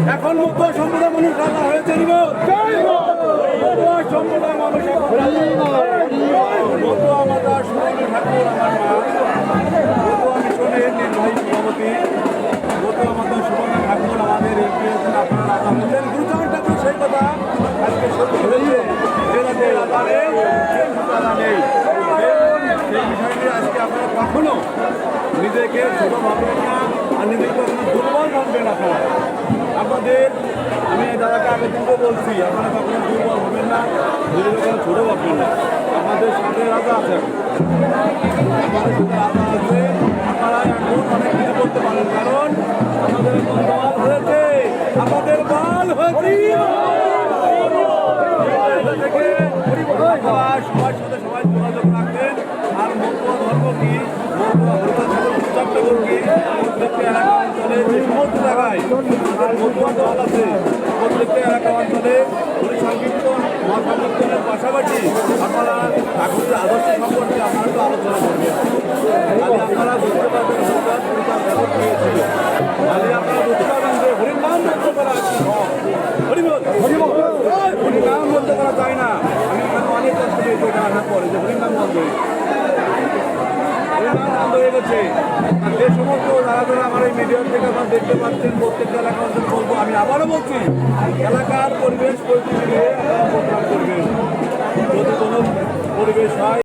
এখন মুক্ত সম্প্রদায় মানুষ রাজা হয়েছে সম্প্রদায় মানুষ মাতা সুবর্ণ ঠাকুর আমার মা মিশনের নির্বাহী সভাপতি মাতা সুবর্ণ ঠাকুর আমাদের আপনারা রাজা হয়েছেন দুজন ঠাকুর সেই কথা আজকে সত্যি হয়েছে যে রাজা নেই রাজা নেই সেই বিষয় নিয়ে আজকে আপনারা কখনো নিজেকে ছোট ভাববেন না আর নিজেকে কখনো দুর্বল ভাববেন আপনারা আপনাদের আমি দাদাকে আগে থেকে বলছি আপনারা কখনো দুর্বল হবেন না নিজেকে কোনো ছোটো ভাববেন না আপনাদের সাথে রাজা আছে আপনাদের সাথে রাজা আছে আপনারা এখন অনেক কিছু করতে পারেন কারণ আমাদের এখন বল হয়েছে আপনাদের বল হয়েছে সবার সাথে সবাই যোগাযোগ রাখবেন আর মতুয়া ধর্ম কি প্রত্যেকটা এলাকা অঞ্চলে যে সমস্ত জায়গায় মতুয়া দল আছে প্রত্যেকটা এলাকা অঞ্চলে সংকীর্তন মহাসংকীর্তনের পাশাপাশি আপনারা ঠাকুরের আদর্শ সম্পর্কে আপনারা তো আলোচনা করবেন তাহলে আপনারা বুঝতে পারবেন হরিদাস জগৎ পেয়েছিল তাহলে আপনারা বুঝতে পারবেন যে হরিনাম বলতে করা হরিনাম বলতে করা যায় না আমি এখানে অনেক কষ্ট পেয়েছি এখানে আসার পরে যে হরিনাম বন্ধ হয়ে গেছে আর যে সমস্ত যারা আমার এই মিডিয়ার থেকে আপনারা দেখতে পাচ্ছেন প্রত্যেকটা এলাকা অঞ্চল বলবো আমি আবারও বলছি এলাকার পরিবেশ পরিস্থিতি নিয়ে আপনারা প্রোগ্রাম করবেন যদি কোনো পরিবেশ হয়